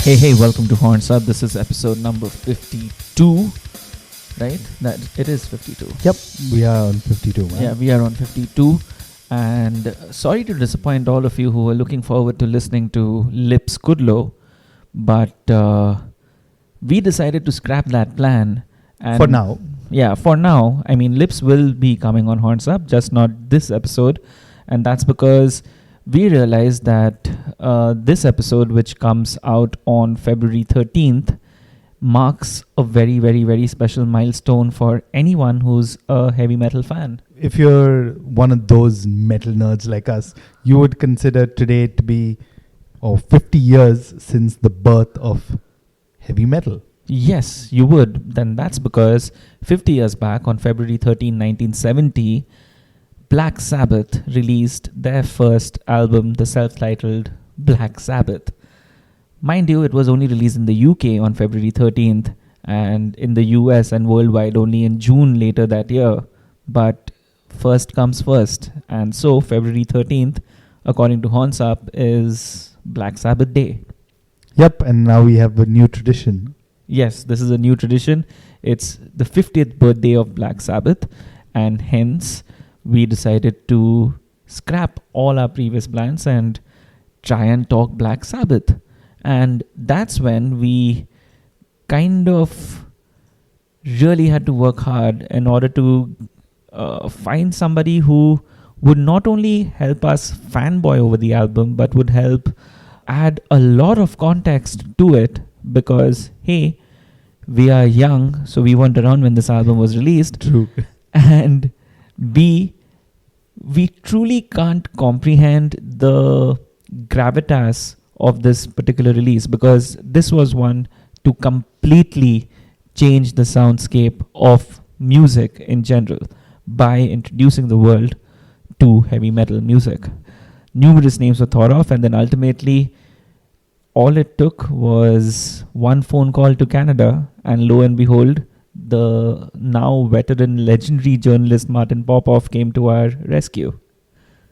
Hey, welcome to Horns Up. This is episode number 52, right? That it is 52. Yep, we are on 52, man. Yeah, we are on 52. And sorry to disappoint all of you who are looking forward to listening to Lips Kudlow, but we decided to scrap that plan. And For now. Yeah, for now. I mean, Lips will be coming on Horns Up, just not this episode. And that's because we realized that this episode, which comes out on February 13th, marks a very, very, very special milestone for anyone who's a heavy metal fan. If you're one of those metal nerds like us, you would consider today to be 50 years since the birth of heavy metal. Yes, you would. Then that's because 50 years back, on February 13, 1970, Black Sabbath released their first album, the self-titled Black Sabbath. Mind you, it was only released in the UK on February 13th and in the US and worldwide only in June later that year. But first comes first. And so February 13th, according to Horns Up, is Black Sabbath Day. Yep, and now we have a new tradition. Yes, this is a new tradition. It's the 50th birthday of Black Sabbath, and hence we decided to scrap all our previous plans and try and talk Black Sabbath. And that's when we kind of really had to work hard in order to find somebody who would not only help us fanboy over the album, but would help add a lot of context to it because, hey, we are young, so we weren't around when this album was released. True. And B, we truly can't comprehend the gravitas of this particular release because this was one to completely change the soundscape of music in general by introducing the world to heavy metal music. Numerous names were thought of, and then ultimately all it took was one phone call to Canada, and lo and behold, the now veteran legendary journalist Martin Popoff came to our rescue.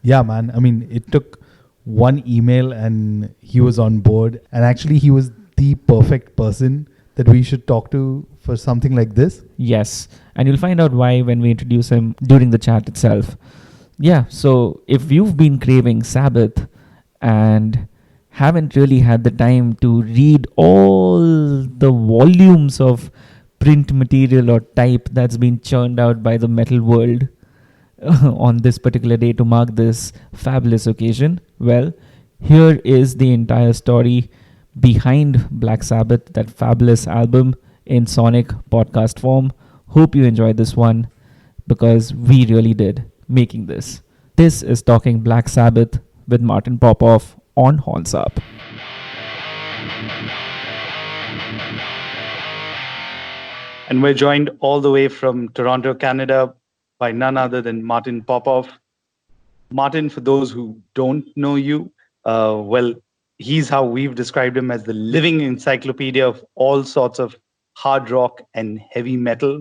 Yeah, man. I mean, it took one email and he was on board. And actually, he was the perfect person that we should talk to for something like this. Yes, and you'll find out why when we introduce him during the chat itself. Yeah, so if you've been craving Sabbath and haven't really had the time to read all the volumes of print material or type that's been churned out by the metal world on this particular day to mark this fabulous occasion, well, here is the entire story behind Black Sabbath, that fabulous album, in sonic podcast form. Hope you enjoyed this one because we really did making this. This is Talking Black Sabbath with Martin Popoff on Horns Up. And we're joined all the way from Toronto, Canada, by none other than Martin Popoff. Martin, for those who don't know you, well, he's how we've described him, as the living encyclopedia of all sorts of hard rock and heavy metal.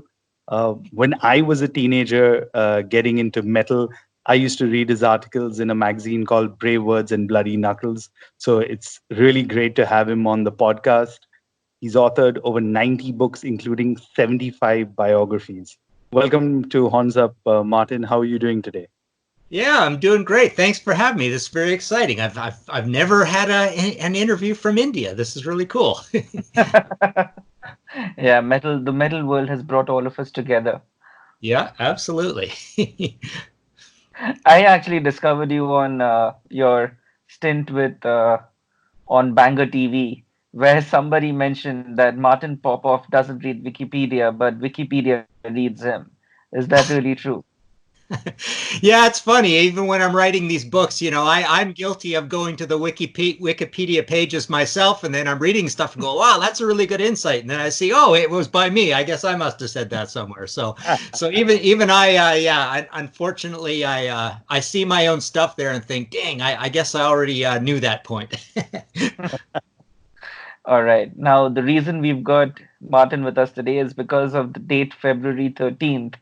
When I was a teenager getting into metal, I used to read his articles in a magazine called Brave Words and Bloody Knuckles. So it's really great to have him on the podcast. He's authored over 90 books, including 75 biographies. Welcome to Horns Up, Martin. How are you doing today? Yeah, I'm doing great. Thanks for having me. This is very exciting. I've never had an interview from India. This is really cool. Yeah, the metal world has brought all of us together. Yeah, absolutely. I actually discovered you on your stint with on Banger TV, where somebody mentioned that Martin Popoff doesn't read Wikipedia, but Wikipedia reads him. Is that really true? Yeah, it's funny. Even when I'm writing these books, I'm guilty of going to the Wikipedia pages myself, and then I'm reading stuff and go, wow, that's a really good insight. And then I see, oh, it was by me. I guess I must have said that somewhere. So even I unfortunately, I see my own stuff there and think, dang, I guess I already knew that point. All right. Now, the reason we've got Martin with us today is because of the date February 13th.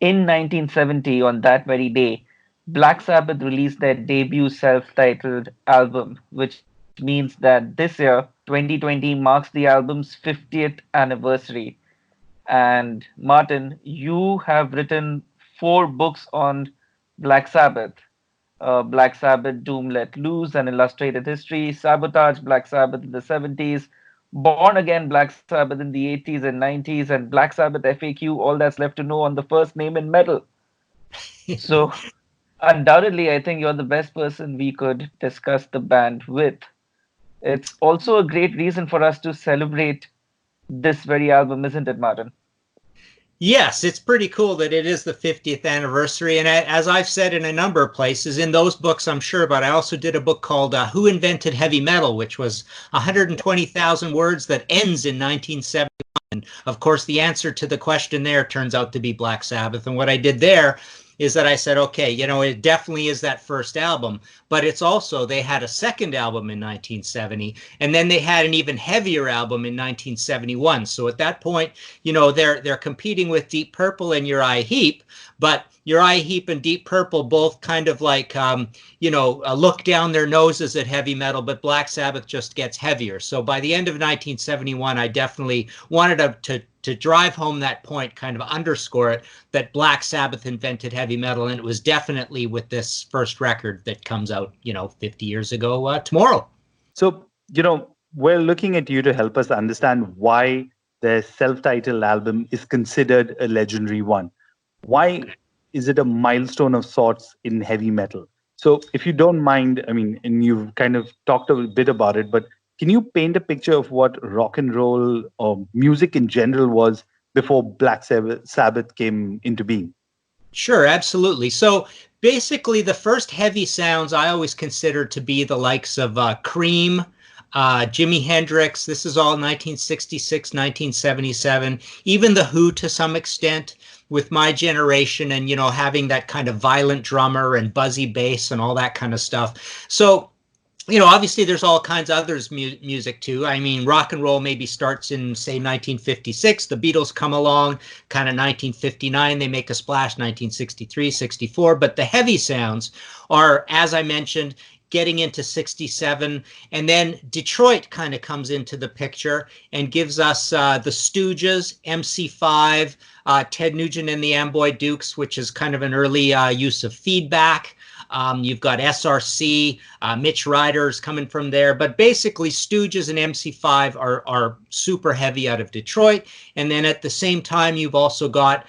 In 1970, on that very day, Black Sabbath released their debut self-titled album, which means that this year, 2020, marks the album's 50th anniversary. And Martin, you have written 4 books on Black Sabbath. Black Sabbath, Doom Let Loose, An Illustrated History, Sabotage, Black Sabbath in the 70s, Born Again, Black Sabbath in the 80s and 90s, and Black Sabbath FAQ, All That's Left to Know on the First Name in Metal. So, undoubtedly, I think you're the best person we could discuss the band with. It's also a great reason for us to celebrate this very album, isn't it, Martin? Yes, it's pretty cool that it is the 50th anniversary. And as I've said in a number of places, in those books, I'm sure, but I also did a book called Who Invented Heavy Metal, which was 120,000 words that ends in 1971. And of course, the answer to the question there turns out to be Black Sabbath. And what I did there is that I said, okay, it definitely is that first album, but it's also, they had a second album in 1970, and then they had an even heavier album in 1971. So at that point, they're competing with Deep Purple and Uriah Heep, but Uriah Heep and Deep Purple both kind of like, look down their noses at heavy metal, but Black Sabbath just gets heavier. So by the end of 1971, I definitely wanted to drive home that point, kind of underscore it, that Black Sabbath invented heavy metal, and it was definitely with this first record that comes out, 50 years ago tomorrow. So, we're looking at you to help us understand why their self-titled album is considered a legendary one. Why is it a milestone of sorts in heavy metal? So if you don't mind, and you've kind of talked a bit about it, but can you paint a picture of what rock and roll or music in general was before Black Sabbath came into being? Sure, absolutely. So basically, the first heavy sounds I always considered to be the likes of Cream, Jimi Hendrix. This is all 1966, 1977. Even The Who to some extent, with My Generation, and having that kind of violent drummer and buzzy bass and all that kind of stuff. So obviously there's all kinds of others music too. Rock and roll maybe starts in, say, 1956. The Beatles come along, kind of 1959. They make a splash, 1963, 64. But the heavy sounds are, as I mentioned, getting into 67. And then Detroit kind of comes into the picture and gives us the Stooges, MC5, Ted Nugent and the Amboy Dukes, which is kind of an early use of feedback. You've got SRC, Mitch Ryder's coming from there. But basically, Stooges and MC5 are super heavy out of Detroit. And then at the same time, you've also got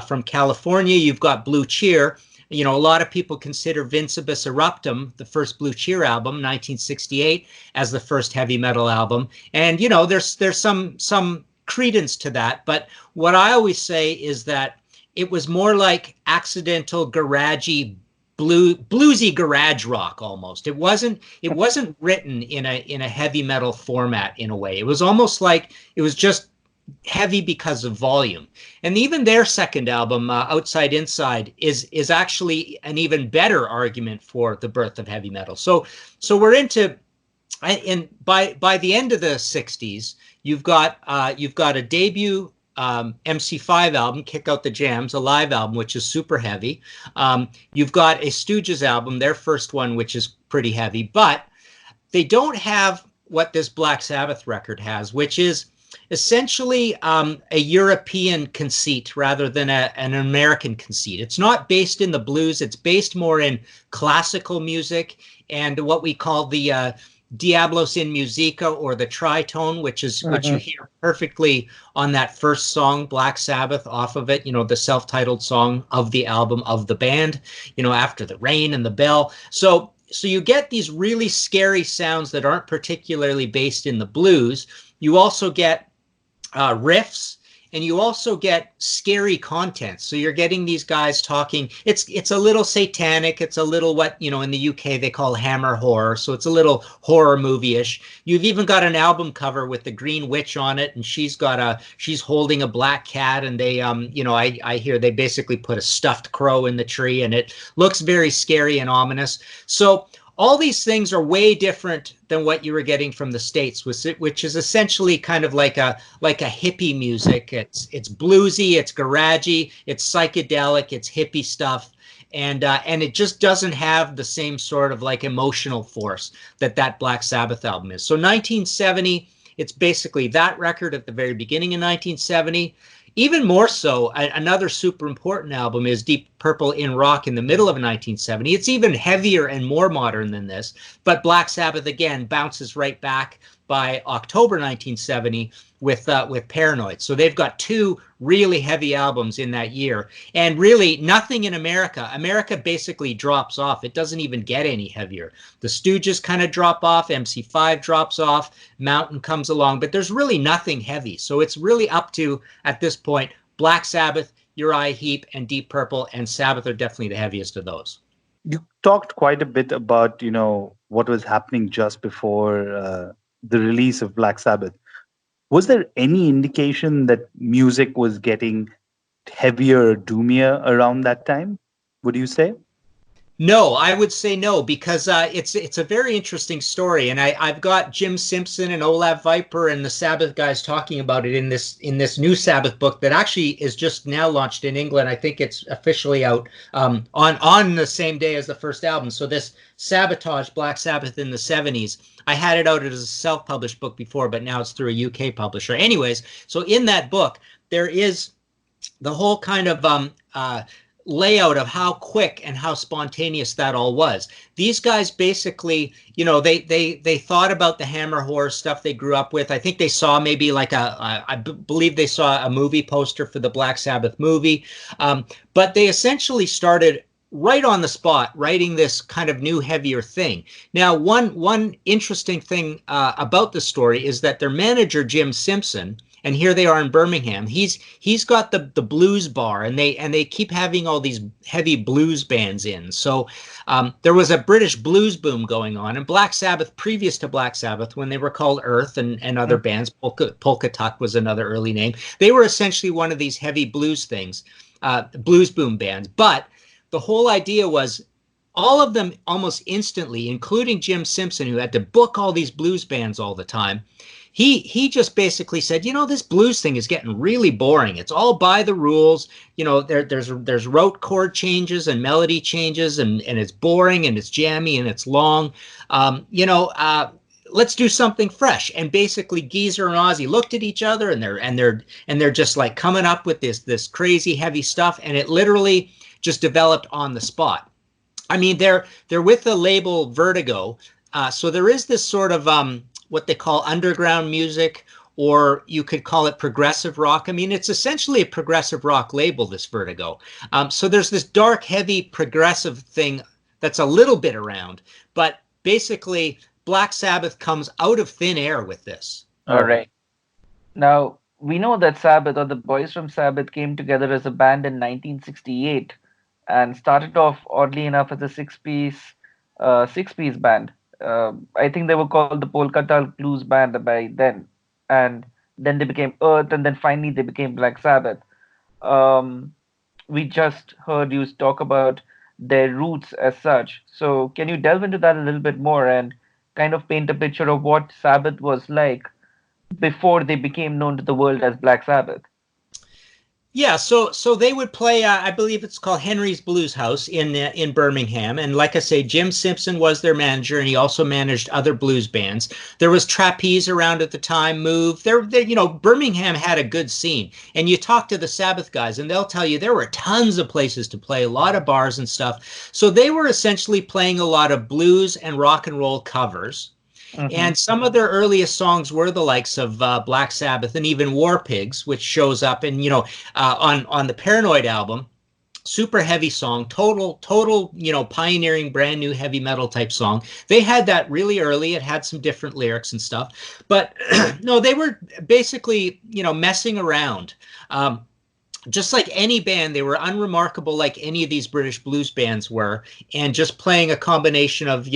from California, you've got Blue Cheer. A lot of people consider Vincebus Eruptum, the first Blue Cheer album, 1968, as the first heavy metal album. And, there's some credence to that. But what I always say is that it was more like accidental garagey bluesy garage rock almost. It wasn't written in a heavy metal format in a way. It was almost like it was just heavy because of volume. And even their second album, Outside Inside, is actually an even better argument for the birth of heavy metal. So we're into, and by the end of the 60s, you've got a debut MC5 album, Kick Out the Jams, a live album, which is super heavy. You've got a Stooges album, their first one, which is pretty heavy, but they don't have what this Black Sabbath record has, which is essentially a European conceit rather than an American conceit. It's not based in the blues. It's based more in classical music and what we call the Diablos in Musica, or the tritone, which you hear perfectly on that first song, Black Sabbath, off of it, the self-titled song of the album of the band, After the Rain and the Bell. So you get these really scary sounds that aren't particularly based in the blues. You also get riffs, and you also get scary content. So you're getting these guys talking. It's a little satanic. It's a little what, in the UK they call hammer horror. So it's a little horror movie-ish. You've even got an album cover with the Green Witch on it, and she's holding a black cat, and they, I hear they basically put a stuffed crow in the tree, and it looks very scary and ominous. So all these things are way different than what you were getting from the States, which is essentially kind of like a hippie music. It's bluesy, it's garagey, it's psychedelic, it's hippie stuff. and it just doesn't have the same sort of like emotional force that Black Sabbath album is. So 1970, it's basically that record at the very beginning of 1970. Even more so, another super important album is Deep Purple in Rock in the middle of 1970. It's even heavier and more modern than this, but Black Sabbath again bounces right back by October 1970 with Paranoid. So they've got two really heavy albums in that year, and really nothing in America. America basically drops off. It doesn't even get any heavier. The Stooges kind of drop off, MC5 drops off, Mountain comes along, but there's really nothing heavy. So it's really up to, at this point, Black Sabbath, Uriah Heep, and Deep Purple, and Sabbath are definitely the heaviest of those. You talked quite a bit about, what was happening just before the release of Black Sabbath. Was there any indication that music was getting heavier or doomier around that time, would you say? No, I would say no, because it's a very interesting story, and I've got Jim Simpson and Olav Viper and the Sabbath guys talking about it in this new Sabbath book that actually is just now launched in England. I think it's officially out on the same day as the first album. So this Sabotage, Black Sabbath in the 70s, I had it out as a self-published book before, but now it's through a UK publisher. Anyways, so in that book there is the whole kind of layout of how quick and how spontaneous that all was. These guys basically, they thought about the Hammer horror stuff they grew up with. I think they saw maybe like I believe they saw a movie poster for the Black Sabbath movie, but they essentially started right on the spot writing this kind of new, heavier thing. Now, one interesting thing about the story is that their manager, Jim Simpson, and here they are in Birmingham. He's got the blues bar, and they keep having all these heavy blues bands in. So there was a British blues boom going on, and Black Sabbath, previous to Black Sabbath, when they were called Earth and other bands, Polka Tuck was another early name. They were essentially one of these heavy blues things, blues boom bands. But the whole idea was all of them almost instantly, including Jim Simpson, who had to book all these blues bands all the time. He just basically said, this blues thing is getting really boring. It's all by the rules. There's rote chord changes and melody changes, and it's boring and it's jammy and it's long. Let's do something fresh. And basically, Geezer and Ozzy looked at each other, and they're just like coming up with this crazy heavy stuff, and it literally just developed on the spot. I mean, they're with the label Vertigo, so there is this sort of what they call underground music, or you could call it progressive rock. I mean, it's essentially a progressive rock label, this Vertigo. So there's this dark, heavy, progressive thing that's a little bit around, but basically Black Sabbath comes out of thin air with this. All right. Now, we know that Sabbath, or the boys from Sabbath, came together as a band in 1968 and started off, oddly enough, as a six-piece band. I think they were called the Polka Tuck Blues Band by then, and then they became Earth, and then finally they became Black Sabbath. We just heard you talk about their roots as such. So can you delve into that a little bit more and kind of paint a picture of what Sabbath was like before they became known to the world as Black Sabbath? Yeah, so they would play, I believe it's called Henry's Blues House in Birmingham, and like I say, Jim Simpson was their manager, and he also managed other blues bands. There was Trapeze around at the time, Move. Birmingham had a good scene, and you talk to the Sabbath guys, and they'll tell you there were tons of places to play, a lot of bars and stuff. So they were essentially playing a lot of blues and rock and roll covers. Mm-hmm. And some of their earliest songs were the likes of Black Sabbath and even War Pigs, which shows up in, on the Paranoid album. Super heavy song, total, pioneering, brand new heavy metal type song. They had that really early. It had some different lyrics and stuff. But no, they were basically, messing around. Just like any band, they were unremarkable like any of these British blues bands were, and just playing a combination of,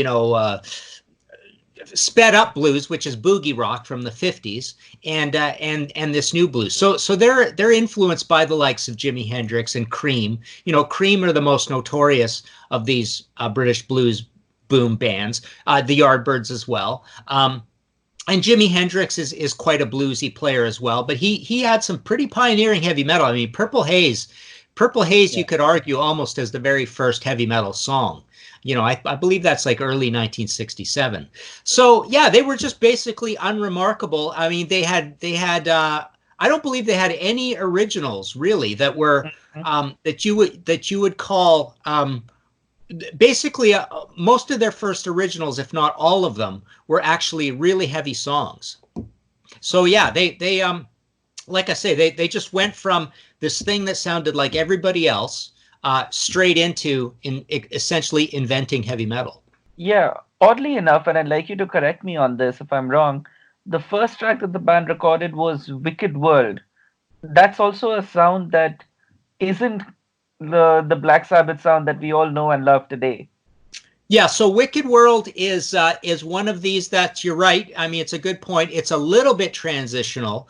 sped up blues, which is boogie rock from the 50s, and this new blues. So they're influenced by the likes of Jimi Hendrix and Cream. Cream are the most notorious of these British blues boom bands. The Yardbirds as well. And Jimi Hendrix is quite a bluesy player as well, but he had some pretty pioneering heavy metal. I mean, Purple Haze Purple Haze, you could argue almost as the very first heavy metal song. I believe that's like early 1967. So yeah, they were just basically unremarkable. I mean, they had I don't believe they had any originals really that were that you would call basically most of their first originals, if not all of them, were actually really heavy songs. So yeah, they like I say, they just went from this thing that sounded like everybody else straight into essentially inventing heavy metal. Yeah, oddly enough, and I'd like you to correct me on this if I'm wrong, the first track that the band recorded was Wicked World. That's also a sound that isn't the Black Sabbath sound that we all know and love today. Yeah, so Wicked World is one of these that you're right. I mean, it's a good point. It's a little bit transitional.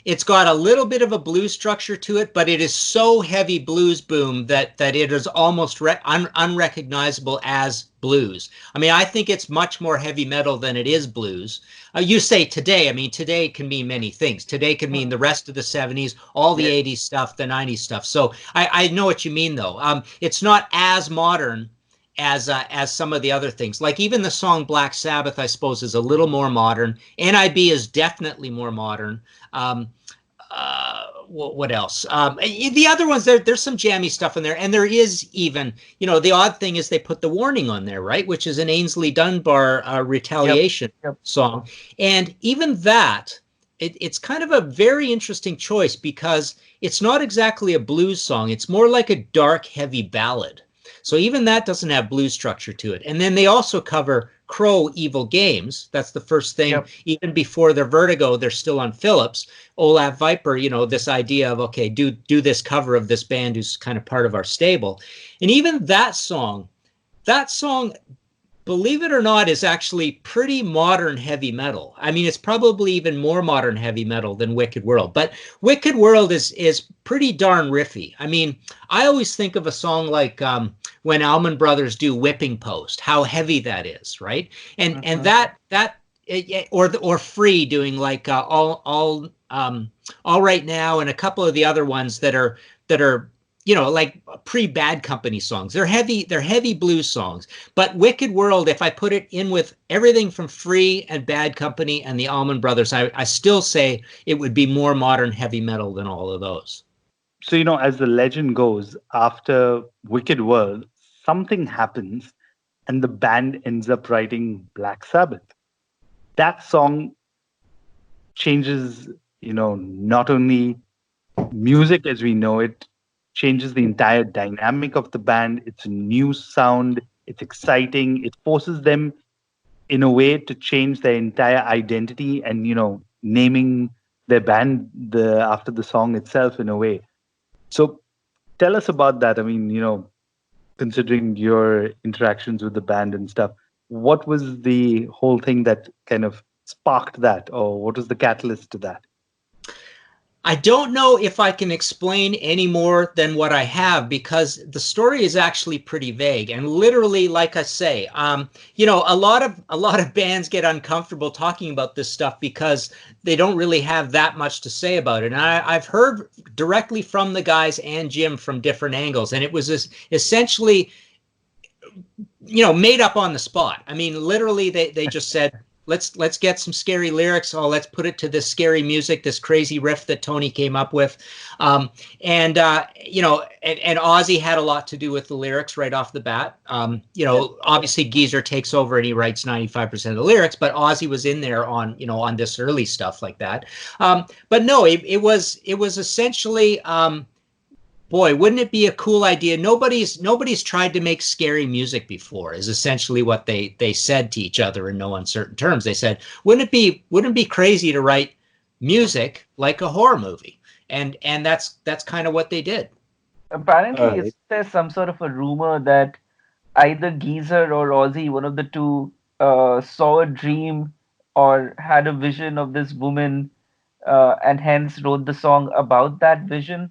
It's got a little bit of a blues structure to it, but it is so heavy blues boom that it is almost unrecognizable as blues. I mean, I think it's much more heavy metal than it is blues. You say today. I mean, today can mean many things. Today can mean the rest of the 70s, all the 80s stuff, the 90s stuff. So I know what you mean, though. It's not as modern as some of the other things. Like even the song Black Sabbath, I suppose, is a little more modern. NIB is definitely more modern. What else? The other ones, there's some jammy stuff in there. And there is even, the odd thing is they put The Warning on there, right? Which is an Ainsley Dunbar Retaliation song. And even that, it's kind of a very interesting choice because it's not exactly a blues song. It's more like a dark, heavy ballad. So even that doesn't have blues structure to it. And then they also cover Crow Evil Games. That's the first thing. Even before their Vertigo, they're still on Phillips. Olaf Viper, this idea of, okay, do this cover of this band who's kind of part of our stable. And even that song, believe it or not, is actually pretty modern heavy metal. I mean, it's probably even more modern heavy metal than Wicked World. But Wicked World is pretty darn riffy. I mean, I always think of a song like when Allman Brothers do Whipping Post, how heavy that is, right? And that or Free doing like all Right Now, and a couple of the other ones that are like pre-Bad Company songs. They're heavy blues songs. But Wicked World, if I put it in with everything from Free and Bad Company and the Allman Brothers, I still say it would be more modern heavy metal than all of those. So, as the legend goes, after Wicked World, something happens and the band ends up writing Black Sabbath. That song changes, not only music as we know it, changes the entire dynamic of the band. It's a new sound. It's exciting. It forces them in a way to change their entire identity and, naming their band after the song itself in a way. So tell us about that. I mean, considering your interactions with the band and stuff, what was the whole thing that kind of sparked that, or what was the catalyst to that? I don't know if I can explain any more than what I have, because the story is actually pretty vague. And literally, like I say, a lot of bands get uncomfortable talking about this stuff because they don't really have that much to say about it. And I've heard directly from the guys and Jim from different angles, and it was essentially, made up on the spot. I mean, literally, they just said, Let's get some scary lyrics. Oh, let's put it to this scary music, this crazy riff that Tony came up with. And Ozzy had a lot to do with the lyrics right off the bat. Obviously Geezer takes over and he writes 95% of the lyrics, but Ozzy was in there on this early stuff like that. But no, it was essentially, boy, wouldn't it be a cool idea? Nobody's tried to make scary music before, is essentially what they said to each other in no uncertain terms. They said, wouldn't it be crazy to write music like a horror movie? And that's kind of what they did. Apparently, there's some sort of a rumor that either Geezer or Ozzy, one of the two, saw a dream or had a vision of this woman, and hence wrote the song about that vision.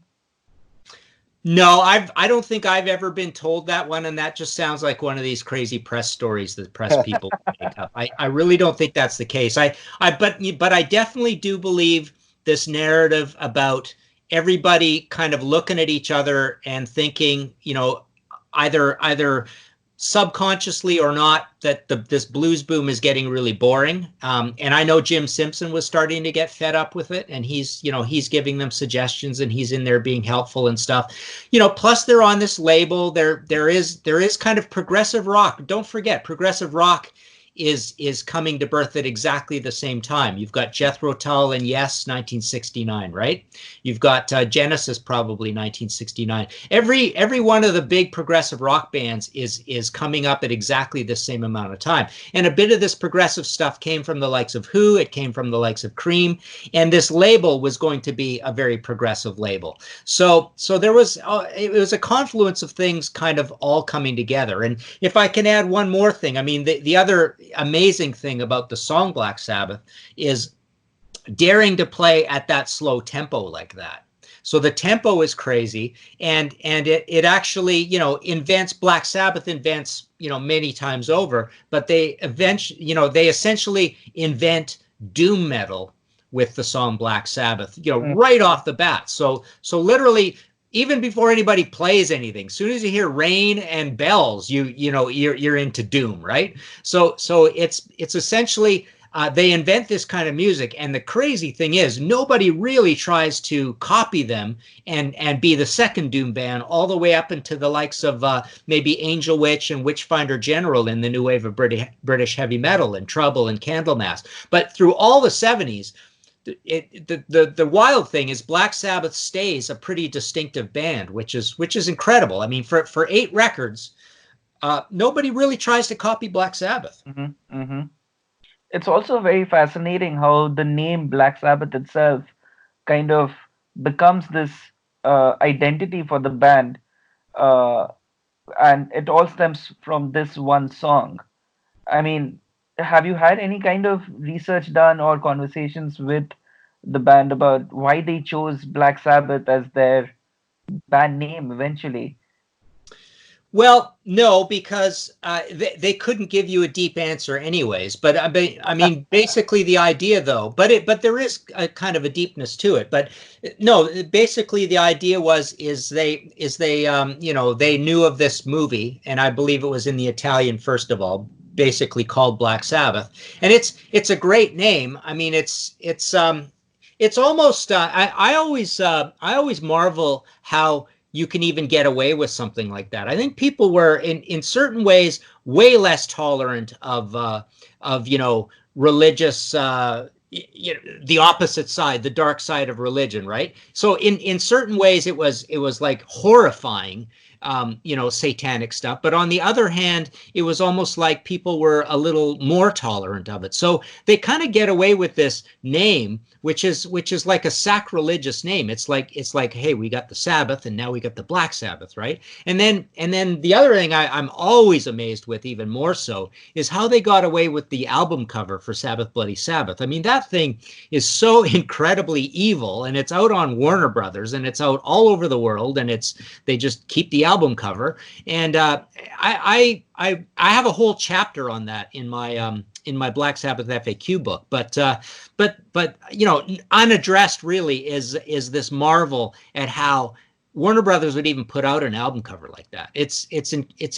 No, I don't think I've ever been told that one, and that just sounds like one of these crazy press stories that press people make up. I really don't think that's the case. But I definitely do believe this narrative about everybody kind of looking at each other and thinking, either subconsciously or not, that this blues boom is getting really boring. And I know Jim Simpson was starting to get fed up with it, and he's giving them suggestions, and he's in there being helpful and stuff. Plus they're on this label. There is kind of progressive rock. Don't forget, progressive rock is coming to birth at exactly the same time. You've got Jethro Tull and Yes, 1969, right? You've got Genesis, probably 1969. Every one of the big progressive rock bands is coming up at exactly the same amount of time. And a bit of this progressive stuff came from the likes of Who, it came from the likes of Cream, and this label was going to be a very progressive label. So there was it was a confluence of things kind of all coming together. And if I can add one more thing, I mean, the other amazing thing about the song Black Sabbath is daring to play at that slow tempo like that. So the tempo is crazy, and it actually, Black Sabbath invents, many times over, but they essentially invent doom metal with the song Black Sabbath, right off the bat. So literally, even before anybody plays anything, as soon as you hear rain and bells, you're into doom, right? So it's essentially they invent this kind of music, and the crazy thing is nobody really tries to copy them and be the second doom band, all the way up into the likes of maybe Angel Witch and Witchfinder General in the new wave of British heavy metal, and Trouble and Candlemass. But through all the 70s. The wild thing is Black Sabbath stays a pretty distinctive band, which is incredible. I mean, for 8 records, nobody really tries to copy Black Sabbath. Mm-hmm, mm-hmm. It's also very fascinating how the name Black Sabbath itself kind of becomes this identity for the band, and it all stems from this one song. I mean, have you had any kind of research done or conversations with the band about why they chose Black Sabbath as their band name eventually? Well, no, because they couldn't give you a deep answer anyways. But I mean, basically the idea though, but there is a kind of a deepness to it. But no, basically the idea is they they knew of this movie, and I believe it was in the Italian, first of all, basically called Black Sabbath, and it's a great name. I mean, it's almost I always marvel how you can even get away with something like that. I think people were in certain ways way less tolerant of religious the opposite side, the dark side of religion, right? So in certain ways it was like horrifying, satanic stuff. But on the other hand, it was almost like people were a little more tolerant of it. So they kind of get away with this name, which is like a sacrilegious name. It's like, hey, we got the Sabbath, and now we got the Black Sabbath, right? And then the other thing I'm always amazed with, even more so, is how they got away with the album cover for Sabbath Bloody Sabbath. I mean, that thing is so incredibly evil, and it's out on Warner Brothers, and it's out all over the world, and they just keep the album cover. And I have a whole chapter on that in my Black Sabbath FAQ book, but unaddressed really is this marvel at how Warner Brothers would even put out an album cover like that. It's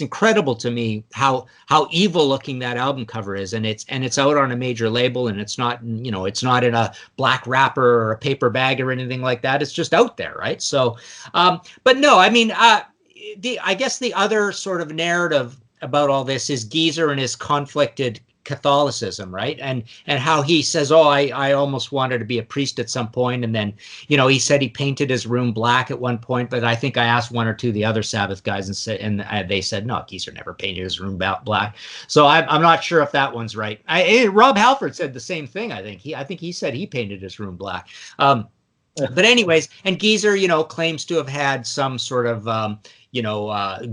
incredible to me how evil looking that album cover is, and it's out on a major label, and it's not in a black wrapper or a paper bag or anything like that. It's just out there, right? So, but no, I mean, I guess the other sort of narrative about all this is Geezer and his conflicted Catholicism, right? And how he says, oh, I almost wanted to be a priest at some point, and then he said he painted his room black at one point, but I think I asked one or two of the other Sabbath guys and they said no, Geezer never painted his room black. So I'm not sure if that one's right. Rob Halford said the same thing. I think he said he painted his room black. But anyways, and Geezer claims to have had some sort of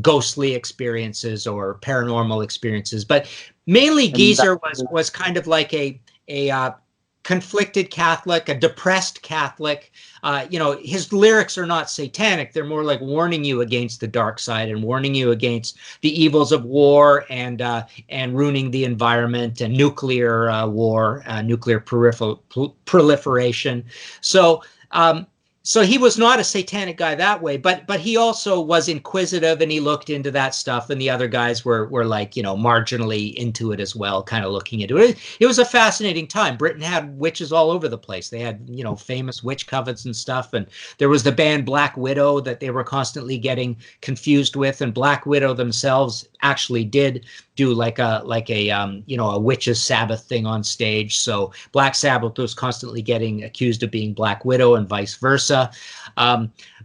ghostly experiences or paranormal experiences, but mainly Geezer was kind of like a conflicted Catholic, a depressed Catholic. His lyrics are not satanic; they're more like warning you against the dark side and warning you against the evils of war and ruining the environment and nuclear war, nuclear proliferation. So. So he was not a satanic guy that way, but he also was inquisitive and he looked into that stuff, and the other guys were like, marginally into it as well, kind of looking into it. It was a fascinating time. Britain had witches all over the place. They had, famous witch covens and stuff, and there was the band Black Widow that they were constantly getting confused with, and Black Widow themselves actually did do like a a witches Sabbath thing on stage. So Black Sabbath was constantly getting accused of being Black Widow and vice versa.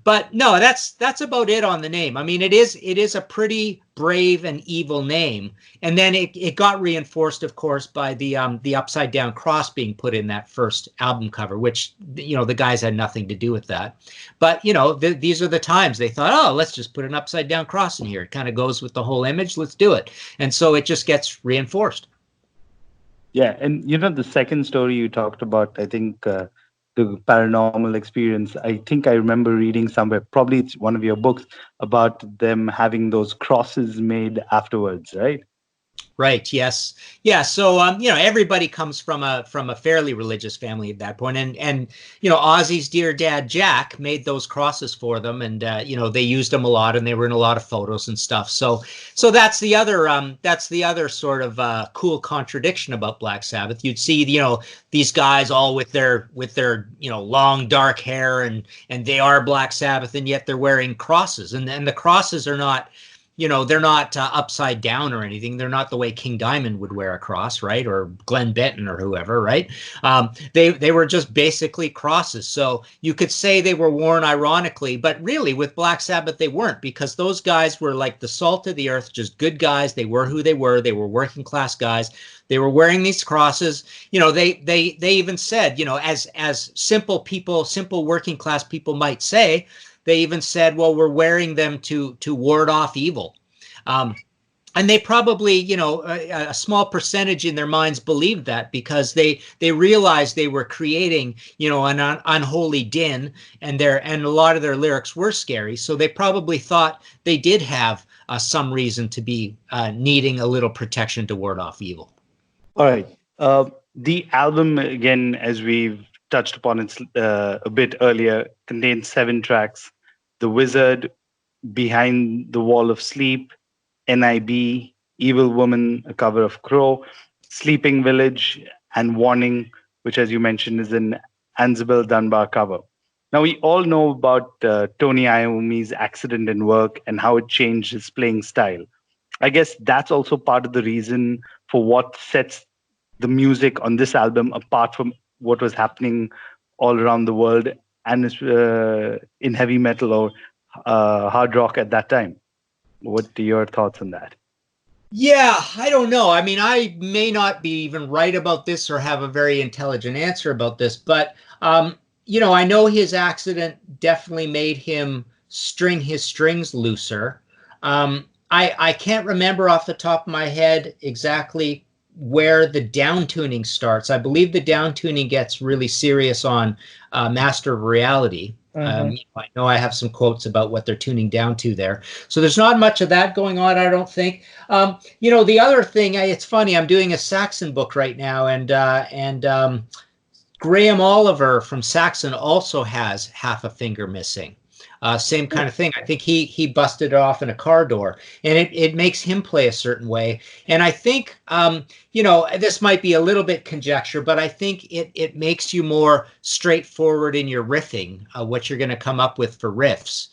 But no, that's about it on the name. I mean, it is a pretty brave and evil name, and then it got reinforced, of course, by the upside down cross being put in that first album cover, which the guys had nothing to do with that. But these are the times they thought, oh, let's just put an upside down cross in here. It kind of goes with the whole image. Let's do it, and so it just gets reinforced. Yeah, and the second story you talked about, I think the paranormal experience. I think I remember reading somewhere, probably it's one of your books, about them having those crosses made afterwards, right? Right. Yes. Yeah. So, everybody comes from a fairly religious family at that point, and Ozzy's dear dad Jack made those crosses for them, and they used them a lot, and they were in a lot of photos and stuff. So that's the other sort of cool contradiction about Black Sabbath. You'd see these guys all with their long dark hair, and they are Black Sabbath, and yet they're wearing crosses, and the crosses are not. They're not upside down or anything. They're not the way King Diamond would wear a cross, right? Or Glenn Benton or whoever, right? They were just basically crosses. So you could say they were worn ironically, but really with Black Sabbath, they weren't, because those guys were like the salt of the earth, just good guys. They were who they were. They were working class guys. They were wearing these crosses. They even said, as simple people, simple working class people might say, they even said, well, we're wearing them to ward off evil. And they probably, a small percentage in their minds believed that, because they realized they were creating, an unholy din, and a lot of their lyrics were scary. So they probably thought they did have some reason to be needing a little protection to ward off evil. All right. The album, again, as we've touched upon it a bit earlier, contains 7 tracks. The Wizard, Behind the Wall of Sleep, NIB, Evil Woman, a cover of Crow, Sleeping Village, and Warning, which, as you mentioned, is an Ansabel Dunbar cover. Now, we all know about Tony Iommi's accident in work and how it changed his playing style. I guess that's also part of the reason for what sets the music on this album apart from what was happening all around the world and in heavy metal or hard rock at that time. What are your thoughts on that? Yeah, I don't know. I mean, I may not be even right about this or have a very intelligent answer about this, but I know his accident definitely made him string his strings looser. I can't remember off the top of my head exactly where the down tuning starts. I believe the down tuning gets really serious on Master of Reality. I know I have some quotes about what they're tuning down to there. So there's not much of that going on, I don't think. The other thing, it's funny, I'm doing a Saxon book right now, and Graham Oliver from Saxon also has half a finger missing. Same kind of thing. I think he busted it off in a car door, and it makes him play a certain way. And I think, this might be a little bit conjecture, but I think it makes you more straightforward in your riffing, what you're going to come up with for riffs.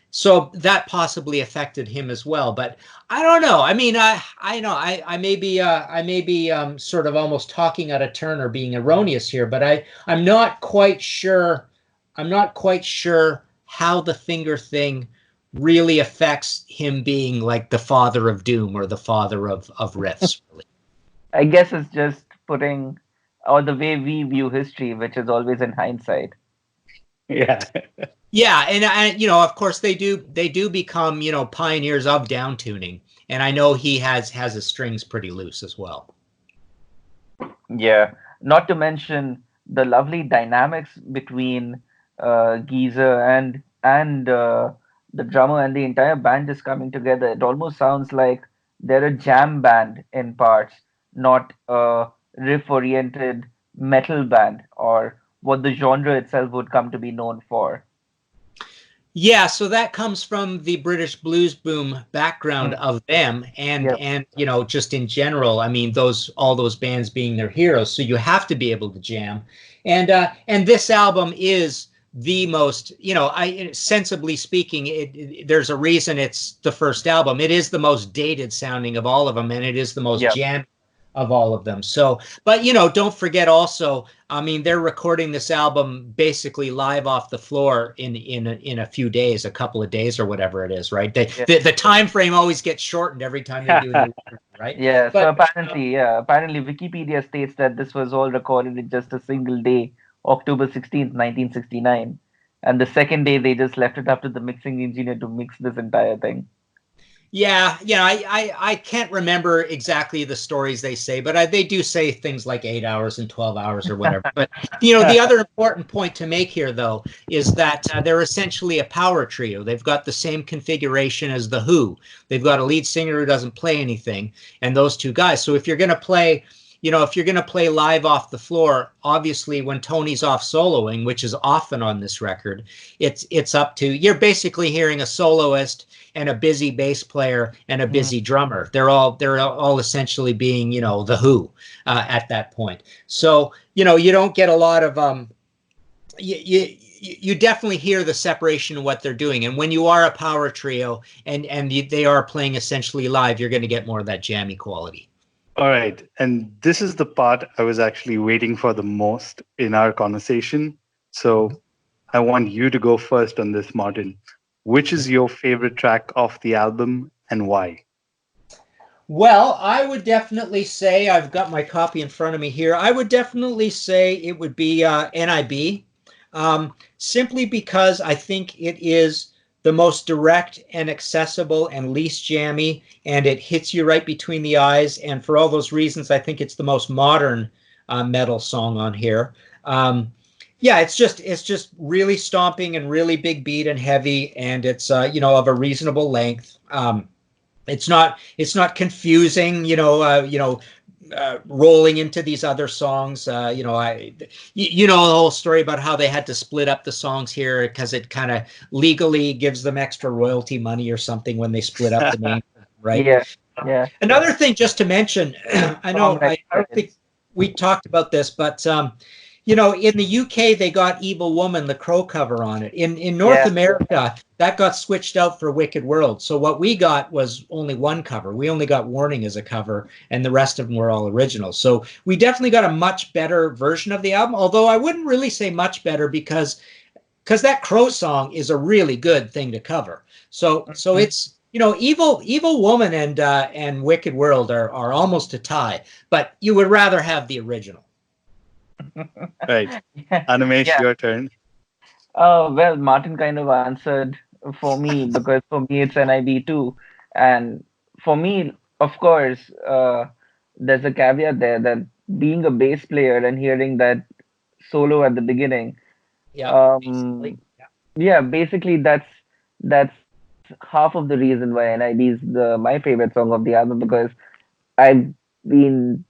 So that possibly affected him as well. But I don't know. I mean, I may be sort of almost talking out of turn or being erroneous here, but I'm not quite sure. I'm not quite sure how the finger thing really affects him being like the father of doom or the father of riffs. Really. I guess it's just putting, or the way we view history, which is always in hindsight. Yeah. Yeah, and of course they do become, pioneers of down tuning, and I know he has his strings pretty loose as well. Yeah, not to mention the lovely dynamics between Geezer and the drummer and the entire band just coming together. It almost sounds like they're a jam band in parts, not a riff-oriented metal band or what the genre itself would come to be known for. Yeah, so that comes from the British blues boom background of them, and Yep. just in general. I mean, all those bands being their heroes, so you have to be able to jam, and this album is the most, sensibly speaking, there's a reason it's the first album. It is the most dated sounding of all of them, and it is the most Yep. jam of all of them. So, but don't forget also, I mean, they're recording this album basically live off the floor in a few days, a couple of days or whatever it is, right? The time frame always gets shortened every time they do a new record, right? Yeah, But so apparently Wikipedia states that this was all recorded in just a single day, October 16th, 1969. And the second day they just left it up to the mixing engineer to mix this entire thing. yeah, I can't remember exactly the stories they say, but they do say things like 8 hours and 12 hours or whatever. But the other important point to make here, though, is that they're essentially a power trio. They've got the same configuration as the Who. They've got a lead singer who doesn't play anything, and those two guys. So if you're going to play, if you're going to play live off the floor, obviously when Tony's off soloing, which is often on this record, it's up to, you're basically hearing a soloist and a busy bass player and a busy drummer. They're all essentially being, the Who at that point. So, you don't get a lot of you definitely hear the separation of what they're doing. And when you are a power trio and they are playing essentially live, you're going to get more of that jammy quality. All right. And this is the part I was actually waiting for the most in our conversation. So I want you to go first on this, Martin. Which is your favorite track off the album and why? Well, I would definitely say, I've got my copy in front of me here. I would definitely say it would be NIB, simply because I think it is the most direct and accessible and least jammy, and it hits you right between the eyes. And for all those reasons, I think it's the most modern metal song on here. Yeah, it's just really stomping and really big beat and heavy, and it's of a reasonable length. It's not confusing, rolling into these other songs. The whole story about how they had to split up the songs here because it kind of legally gives them extra royalty money or something when they split up the name, right? Yeah. Another thing just to mention, I don't think we talked about this, but in the UK, they got Evil Woman, the Crow cover on it. In North America, that got switched out for Wicked World. So what we got was only one cover. We only got Warning as a cover, and the rest of them were all originals. So we definitely got a much better version of the album, although I wouldn't really say much better because that Crow song is a really good thing to cover. So it's, Evil Woman and Wicked World are almost a tie, but you would rather have the original. Right. Animesh, your turn. Well, Martin kind of answered for me because for me it's NIB too. And for me, of course, there's a caveat there that being a bass player and hearing that solo at the beginning, basically that's half of the reason why NIB is my favorite song of the album, because I've been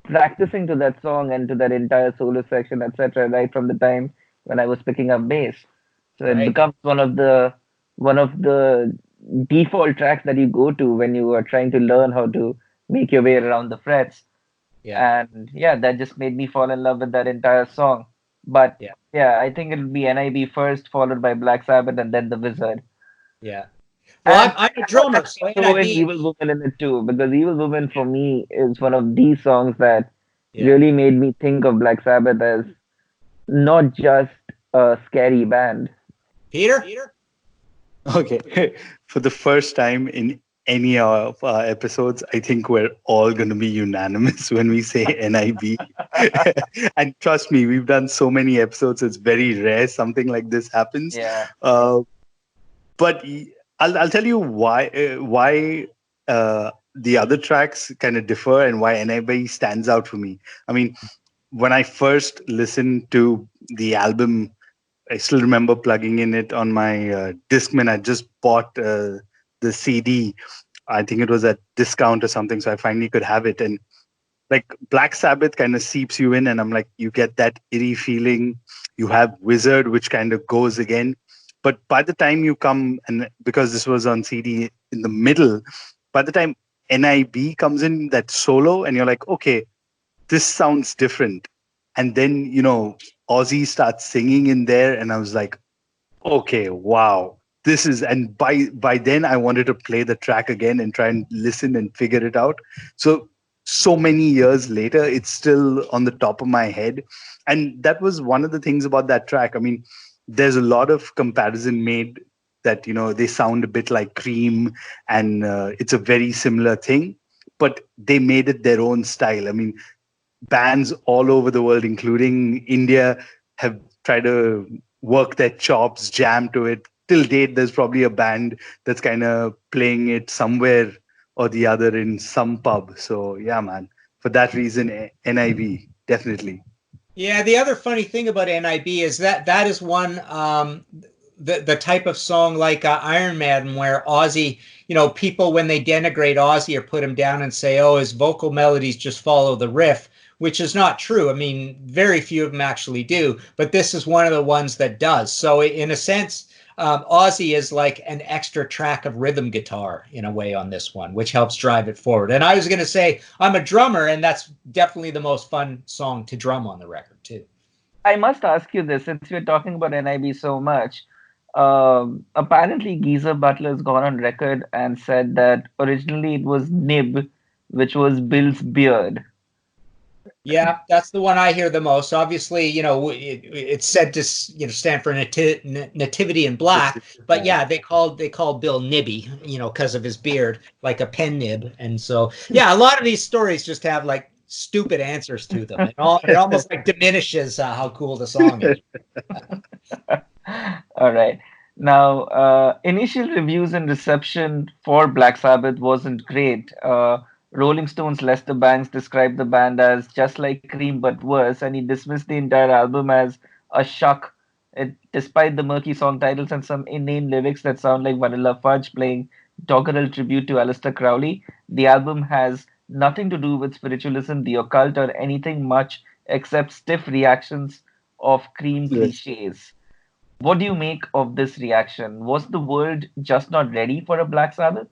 practicing to that song and to that entire solo section, etc., right from the time when I was picking up bass. So it becomes one of the default tracks that you go to when you are trying to learn how to make your way around the frets. And that just made me fall in love with that entire song. But I think it'll be NIB first, followed by Black Sabbath, and then The Wizard. Yeah. Well, I'm a drummer, so throw in Evil Woman in it too, because Evil Woman for me is one of these songs that really made me think of Black Sabbath as not just a scary band. Peter? Okay. For the first time in any of our episodes, I think we're all going to be unanimous when we say NIB. And trust me, we've done so many episodes, it's very rare something like this happens. Yeah. But I'll tell you why the other tracks kind of differ and why NIB stands out for me. I mean, when I first listened to the album, I still remember plugging in it on my Discman. I just bought the CD. I think it was at discount or something, so I finally could have it. And like Black Sabbath kind of seeps you in, and I'm like, you get that eerie feeling. You have Wizard, which kind of goes again. But by the time you come, and because this was on CD in the middle, by the time NIB comes in, that solo, and you're like, okay, this sounds different. And then, Ozzy starts singing in there, and I was like, okay, wow. This is, and by then I wanted to play the track again and try and listen and figure it out. So many years later, it's still on the top of my head. And that was one of the things about that track. I mean, there's a lot of comparison made that, they sound a bit like Cream, and it's a very similar thing, but they made it their own style. I mean, bands all over the world, including India, have tried to work their chops, jam to it. Till date, there's probably a band that's kind of playing it somewhere or the other in some pub. So yeah, man. For that reason, NIV definitely. Yeah, the other funny thing about NIB is that is one the type of song like Iron Maiden, where Ozzy, people when they denigrate Ozzy or put him down and say, oh, his vocal melodies just follow the riff, which is not true. I mean, very few of them actually do, but this is one of the ones that does. So in a sense, Ozzy is like an extra track of rhythm guitar in a way on this one, which helps drive it forward. And I was going to say, I'm a drummer, and that's definitely the most fun song to drum on the record too. I must ask you this, since we're talking about NIB so much. Apparently, Geezer Butler's gone on record and said that originally it was Nib, which was Bill's beard. Yeah, that's the one I hear the most. Obviously, it's said to stand for nativity in black, but yeah, they called Bill Nibby, because of his beard, like a pen nib. And so, yeah, a lot of these stories just have like stupid answers to them. It almost like diminishes how cool the song is. All right. Now, initial reviews and reception for Black Sabbath wasn't great. Rolling Stone's Lester Bangs described the band as just like Cream but worse, and he dismissed the entire album as a shuck. Despite the murky song titles and some inane lyrics that sound like Vanilla Fudge playing doggerel tribute to Aleister Crowley, the album has nothing to do with spiritualism, the occult, or anything much except stiff reactions of Cream cliches. What do you make of this reaction? Was the world just not ready for a Black Sabbath?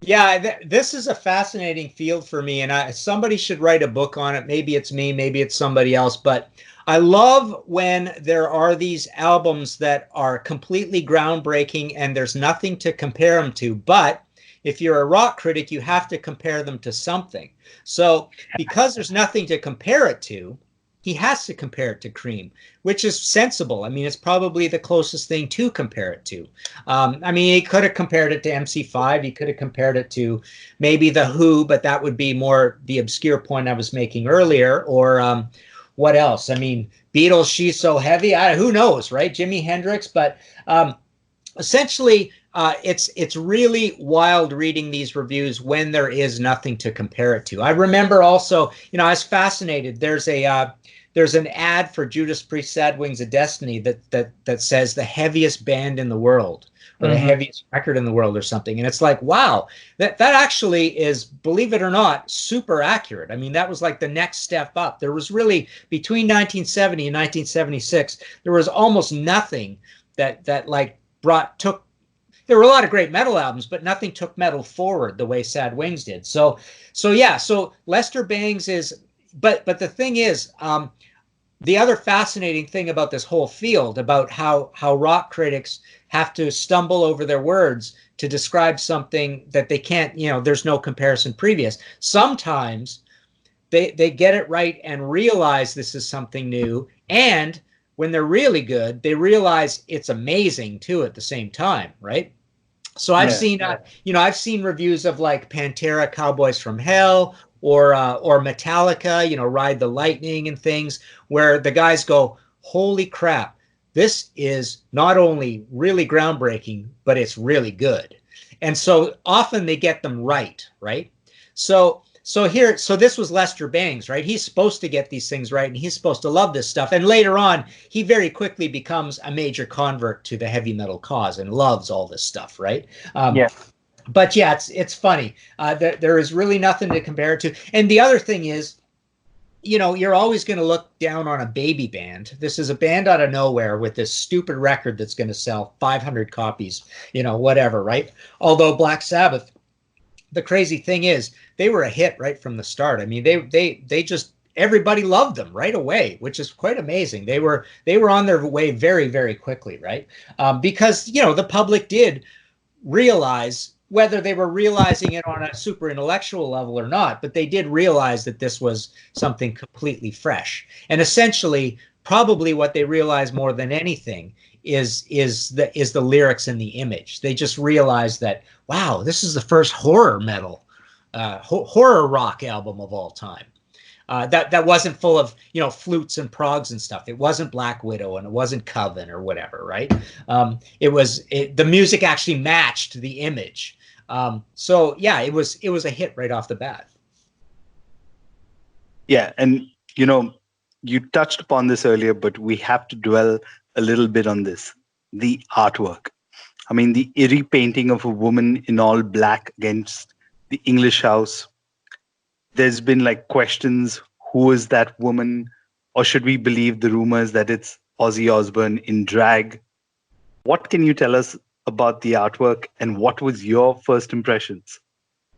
Yeah, this is a fascinating field for me, and somebody should write a book on it. Maybe it's me, maybe it's somebody else, but I love when there are these albums that are completely groundbreaking and there's nothing to compare them to. But if you're a rock critic, you have to compare them to something. So because there's nothing to compare it to, he has to compare it to Cream, which is sensible. I mean, it's probably the closest thing to compare it to. I mean, he could have compared it to MC5. He could have compared it to maybe The Who, but that would be more the obscure point I was making earlier. Or what else? I mean, Beatles, She's So Heavy. Who knows, right? Jimi Hendrix. But essentially, it's really wild reading these reviews when there is nothing to compare it to. I remember also, I was fascinated. There's an ad for Judas Priest Sad Wings of Destiny that says the heaviest band in the world, or the heaviest record in the world or something. And it's like, wow, that actually is, believe it or not, super accurate. I mean, that was like the next step up. There was really, between 1970 and 1976, there was almost nothing that like took. There were a lot of great metal albums, but nothing took metal forward the way Sad Wings did. So Lester Bangs is, but the thing is, the other fascinating thing about this whole field, about how rock critics have to stumble over their words to describe something that they can't, there's no comparison previous. Sometimes they get it right and realize this is something new, and when they're really good, they realize it's amazing too at the same time, right? So I've seen, I've seen reviews of like Pantera, Cowboys from Hell, or Metallica, Ride the Lightning and things, where the guys go, holy crap, this is not only really groundbreaking, but it's really good. And so often they get them right? So this was Lester Bangs, right? He's supposed to get these things right, and he's supposed to love this stuff. And later on, he very quickly becomes a major convert to the heavy metal cause and loves all this stuff, right? Yeah. But yeah, it's funny. There is really nothing to compare it to. And the other thing is, you're always going to look down on a baby band. This is a band out of nowhere with this stupid record that's going to sell 500 copies, whatever, right? Although Black Sabbath, the crazy thing is, they were a hit right from the start. I mean, they just everybody loved them right away, which is quite amazing. They were on their way very, very quickly, right? Because the public did realize, whether they were realizing it on a super intellectual level or not, but they did realize that this was something completely fresh. And essentially, probably what they realized more than anything is the lyrics and the image. They just realized that, wow, this is the first horror metal, horror rock album of all time. That wasn't full of flutes and progs and stuff. It wasn't Black Widow and it wasn't Coven or whatever, right? The music actually matched the image. So yeah, it was a hit right off the bat. Yeah, and you touched upon this earlier, but we have to dwell a little bit on this. The artwork. I mean, the eerie painting of a woman in all black against the English house. There's been questions, who is that woman? Or should we believe the rumors that it's Ozzy Osbourne in drag? What can you tell us about the artwork, and what was your first impressions?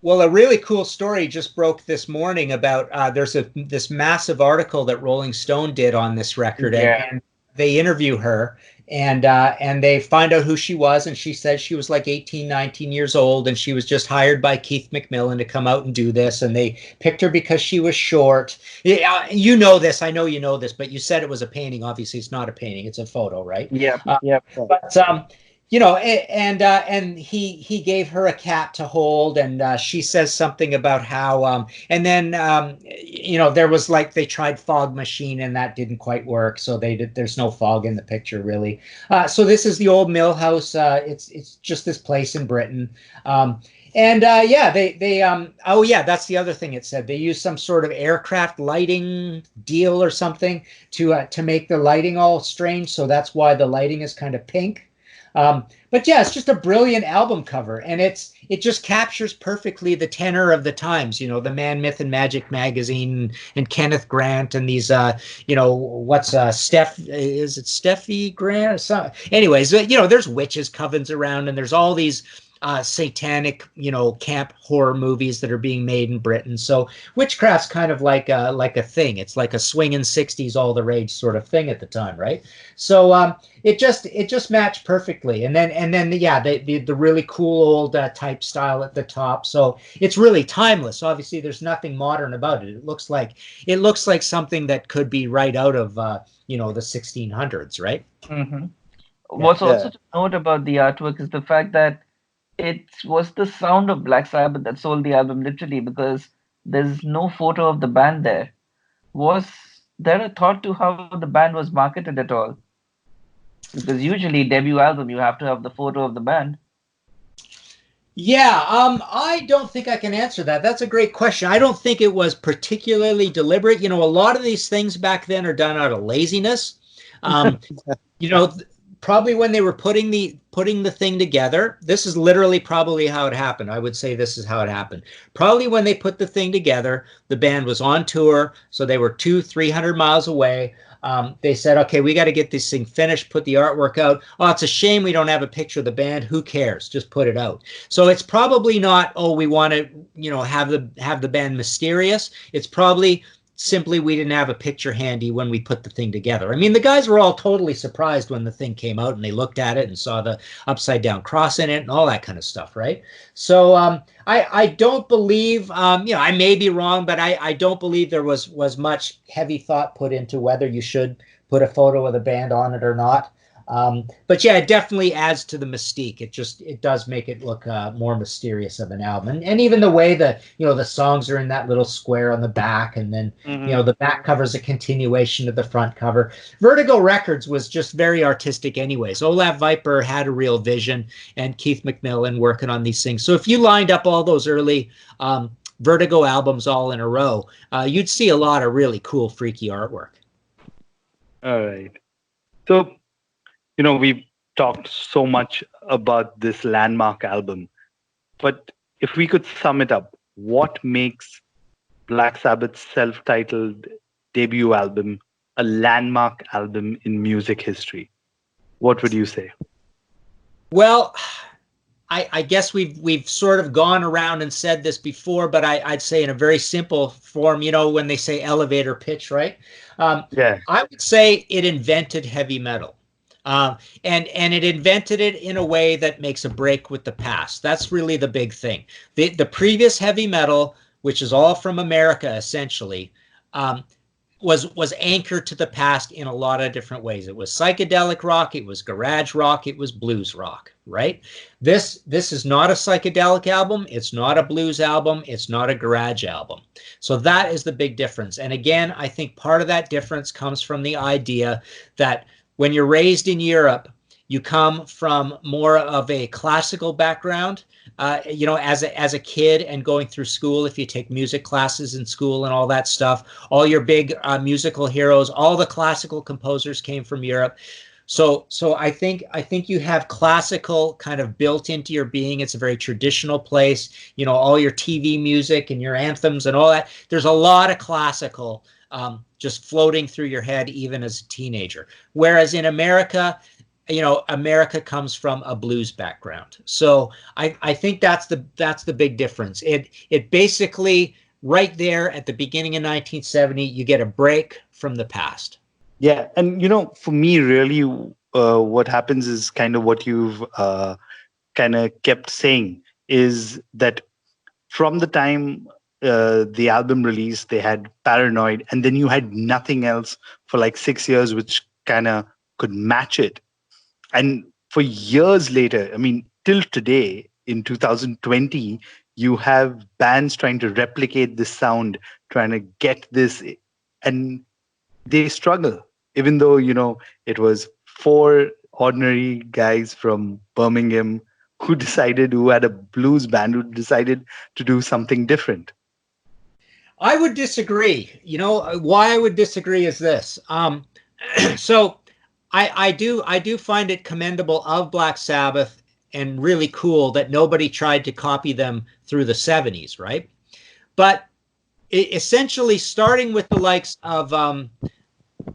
Well, a really cool story just broke this morning about there's this massive article that Rolling Stone did on this record, and they interview her, and they find out who she was, and she says she was 18, 19 years old, and she was just hired by Keith McMillan to come out and do this, and they picked her because she was short. You know this, I know you know this, but you said it was a painting. Obviously, it's not a painting; it's a photo, right? Yeah. But and he gave her a cat to hold, and she says something about how and then there was they tried fog machine and that didn't quite work, so there's no fog in the picture really. So this is the old mill house. It's just this place in Britain. Oh yeah, that's the other thing it said. They used some sort of aircraft lighting deal or something to make the lighting all strange, so that's why the lighting is kind of pink. But yeah, it's just a brilliant album cover, and it just captures perfectly the tenor of the times. The Man, Myth, and Magic magazine, and Kenneth Grant, and these, what's Steph? Is it Steffi Grant? So, anyways, there's witches, covens around, and there's all these satanic, camp horror movies that are being made in Britain. So witchcraft's kind of like a thing. It's like a swinging 60s all the rage sort of thing at the time, right? So it just matched perfectly. And then the really cool old type style at the top. So it's really timeless. Obviously, there's nothing modern about it. It looks like something that could be right out of the 1600s, right? Mm-hmm. What's also to note about the artwork is the fact that it was the sound of Black Sabbath that sold the album literally, because there's no photo of the band there. Was there a thought to how the band was marketed at all? Because usually debut album, you have to have the photo of the band. Yeah, I don't think I can answer that. That's a great question. I don't think it was particularly deliberate. A lot of these things back then are done out of laziness. Probably when they were putting the thing together, this is literally probably how it happened. I would say this is how it happened. Probably when they put the thing together, the band was on tour, so they were 200-300 miles away. They said, okay, we got to get this thing finished, put the artwork out. Oh, it's a shame we don't have a picture of the band. Who cares? Just put it out. So it's probably not, oh, we want to, have the band mysterious. It's probably simply we didn't have a picture handy when we put the thing together. I mean, the guys were all totally surprised when the thing came out and they looked at it and saw the upside down cross in it and all that kind of stuff, right? So I don't believe, I may be wrong, but I don't believe there was much heavy thought put into whether you should put a photo of the band on it or not. But yeah, it definitely adds to the mystique. It does make it look more mysterious of an album, and even the way that the songs are in that little square on the back, and then the back cover is a continuation of the front cover. Vertigo Records was just very artistic, anyways. Olaf Viper had a real vision, and Keith McMillan working on these things. So if you lined up all those early Vertigo albums all in a row, you'd see a lot of really cool, freaky artwork. All right. So we've talked so much about this landmark album. But if we could sum it up, what makes Black Sabbath's self-titled debut album a landmark album in music history? What would you say? Well, I guess we've sort of gone around and said this before, but I'd say in a very simple form, when they say elevator pitch, right? Yeah. I would say it invented heavy metal. And it invented it in a way that makes a break with the past. That's really the big thing. The previous heavy metal, which is all from America essentially, was anchored to the past in a lot of different ways. It was psychedelic rock, it was garage rock, it was blues rock, right? This is not a psychedelic album, it's not a blues album, it's not a garage album. So that is the big difference. And again, I think part of that difference comes from the idea that when you're raised in Europe, you come from more of a classical background, as a kid and going through school. If you take music classes in school and all that stuff, all your big musical heroes, all the classical composers came from Europe. So I think you have classical kind of built into your being. It's a very traditional place. All your TV music and your anthems and all that. There's a lot of classical just floating through your head even as a teenager. Whereas in America, America comes from a blues background. So I think that's the big difference. It basically right there at the beginning of 1970, you get a break from the past. Yeah. And, for me, really, what happens is kind of what you've kind of kept saying is that from the time the album release, they had Paranoid, and then you had nothing else for like 6 years, which kind of could match it. And for years later, I mean, till today, in 2020, you have bands trying to replicate this sound, trying to get this, and they struggle, even though, it was 4 ordinary guys from Birmingham who had a blues band, who decided to do something different. I would disagree. Why I would disagree is this. So I do find it commendable of Black Sabbath and really cool that nobody tried to copy them through the 70s, right? But essentially starting with the likes of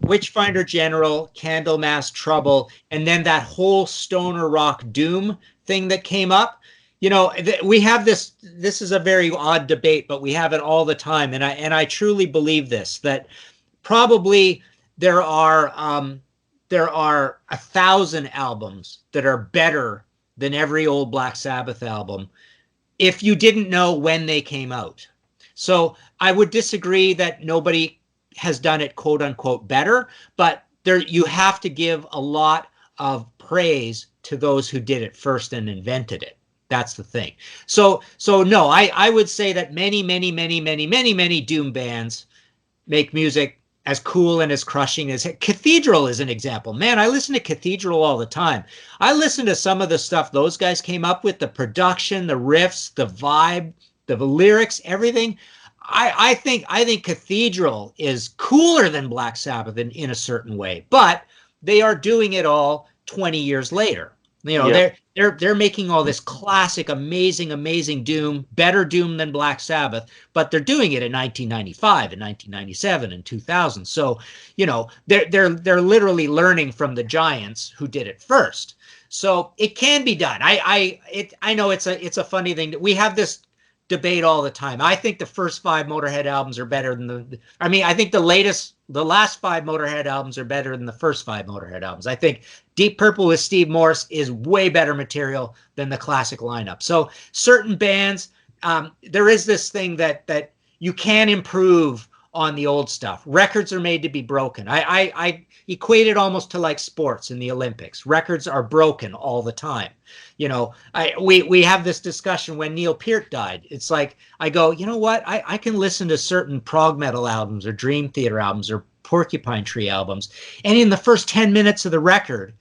Witchfinder General, Candlemass, Trouble, and then that whole stoner rock doom thing that came up. We have this is a very odd debate, but we have it all the time. And I truly believe this, that probably there are 1,000 albums that are better than every old Black Sabbath album if you didn't know when they came out. So I would disagree that nobody has done it quote unquote better, but you have to give a lot of praise to those who did it first and invented it. That's the thing. So no, I would say that many doom bands make music as cool and as crushing as Cathedral is an example. Man, I listen to Cathedral all the time. I listen to some of the stuff those guys came up with, the production, the riffs, the vibe, the lyrics, everything. I think Cathedral is cooler than Black Sabbath in a certain way, but they are doing it all 20 years later. They're making all this classic, amazing doom, better doom than Black Sabbath, but they're doing it in 1995 and 1997 and 2000. So, they're literally learning from the giants who did it first. So it can be done. I know it's a funny thing. We have this debate all the time. I think the first 5 Motorhead albums are better than I think the last 5 Motorhead albums are better than the first 5 Motorhead albums. I think Deep Purple with Steve Morse is way better material than the classic lineup. So certain bands, there is this thing that you can improve on the old stuff. Records are made to be broken. I equate it almost to like sports in the Olympics. Records are broken all the time. We have this discussion when Neil Peart died. It's like, I go, you know what? I can listen to certain prog metal albums or Dream Theater albums or Porcupine Tree albums. And in the first 10 minutes of the record,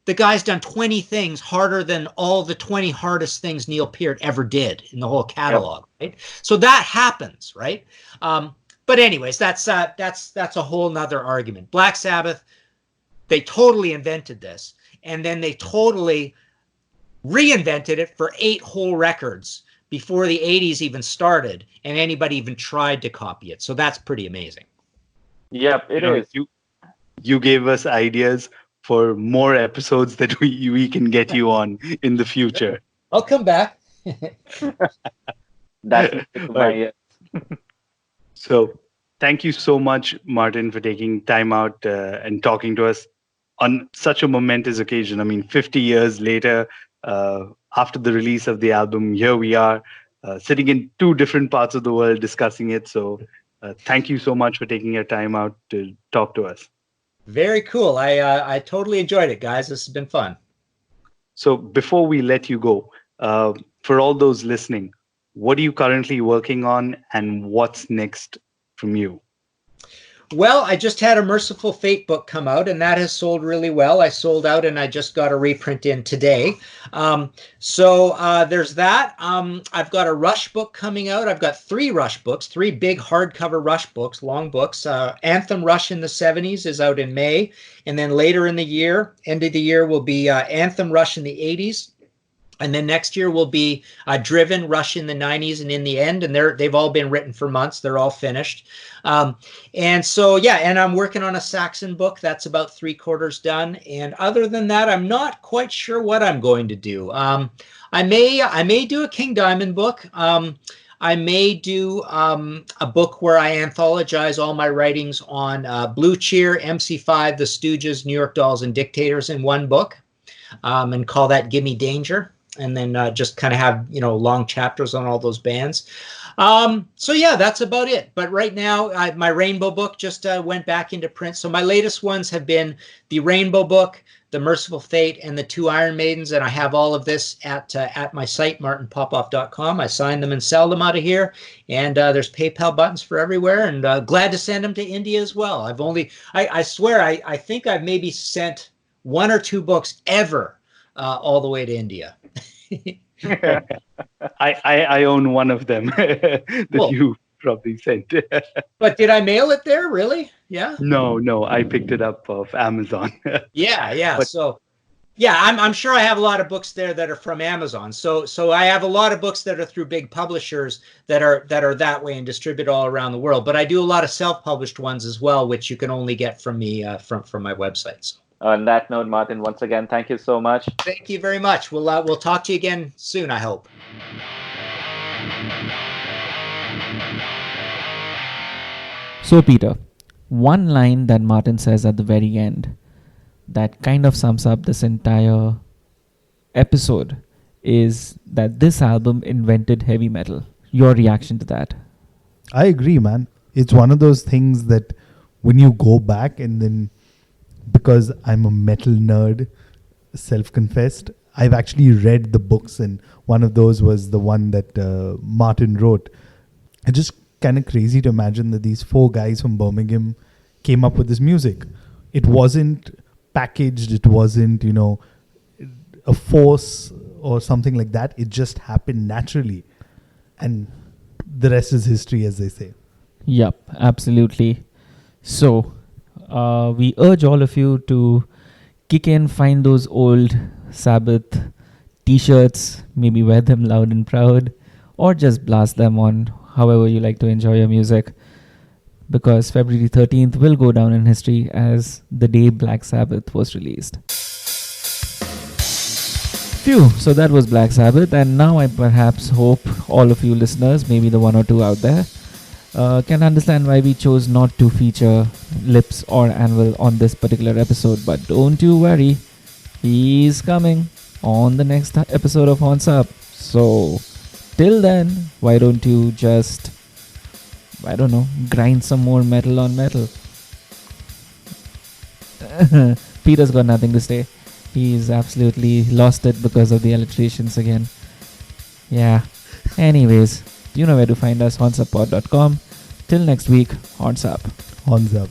the guy's done 20 things harder than all the 20 hardest things Neil Peart ever did in the whole catalog. Yep. Right? So that happens, right? But anyways, that's a whole nother argument. Black Sabbath, they totally invented this. And then they totally reinvented it for 8 whole records before the 80s even started and anybody even tried to copy it. So that's pretty amazing. Yep, it is. You gave us ideas for more episodes that we can get you on in the future. I'll come back. That's my Right. So thank you so much, Martin, for taking time out and talking to us on such a momentous occasion. I mean, 50 years later, after the release of the album, here we are sitting in 2 different parts of the world discussing it. So thank you so much for taking your time out to talk to us. Very cool. I totally enjoyed it, guys. This has been fun. So before we let you go, for all those listening, what are you currently working on and what's next from you? Well, I just had a Merciful Fate book come out, and that has sold really well. I sold out, and I just got a reprint in today. So there's that. I've got a Rush book coming out. I've got 3 Rush books, 3 big hardcover Rush books, long books. Anthem Rush in the 70s is out in May. And then later in the year, end of the year, will be Anthem Rush in the 80s. And then next year will be Driven, Rush in the 90s, and In the End. And they've all been written for months. They're all finished. And so, yeah, and I'm working on a Saxon book. That's about 3/4 done. And other than that, I'm not quite sure what I'm going to do. I may do a King Diamond book. I may do a book where I anthologize all my writings on Blue Cheer, MC5, The Stooges, New York Dolls, and Dictators in one book, and call that Gimme Danger. And then just kind of have, long chapters on all those bands. So yeah, that's about it. But right now, my Rainbow book just went back into print. So my latest ones have been the Rainbow book, the Merciful Fate, and the 2 Iron Maidens. And I have all of this at my site, martinpopoff.com. I sign them and sell them out of here. And there's PayPal buttons for everywhere. And glad to send them to India as well. I swear, I think I've maybe sent 1 or 2 books ever all the way to India. I own one of them that Cool. you probably sent. But did I mail it there? Really? Yeah. No, I picked it up off Amazon. Yeah. But- So, yeah, I'm sure I have a lot of books there that are from Amazon. So I have a lot of books that are through big publishers that are that way and distribute all around the world. But I do a lot of self-published ones as well, which you can only get from me from my website. So. On that note, Martin, once again, thank you so much. Thank you very much. We'll talk to you again soon, I hope. So, Peter, one line that Martin says at the very end that kind of sums up this entire episode is that this album invented heavy metal. Your reaction to that? I agree, man. It's one of those things that when you go back and then, because I'm a metal nerd, self-confessed, I've actually read the books, and one of those was the one that Martin wrote. It's just kind of crazy to imagine that these 4 guys from Birmingham came up with this music. It wasn't packaged, it wasn't, a force or something like that. It just happened naturally. And the rest is history, as they say. Yep, absolutely. So, we urge all of you to kick in, find those old Sabbath t-shirts, maybe wear them loud and proud, or just blast them on however you like to enjoy your music, because February 13th will go down in history as the day Black Sabbath was released. Phew, so that was Black Sabbath, and now I perhaps hope all of you listeners, maybe the 1 or 2 out there, can understand why we chose not to feature Lips or Anvil on this particular episode. But don't you worry, he's coming on the next episode of Horns Up. So till then, why don't you just, grind some more metal on metal. Peter's got nothing to say. He's absolutely lost it because of the alliterations again. Yeah. Anyways, you know where to find us, hornsuppod.com. Till next week, horns up. Horns up.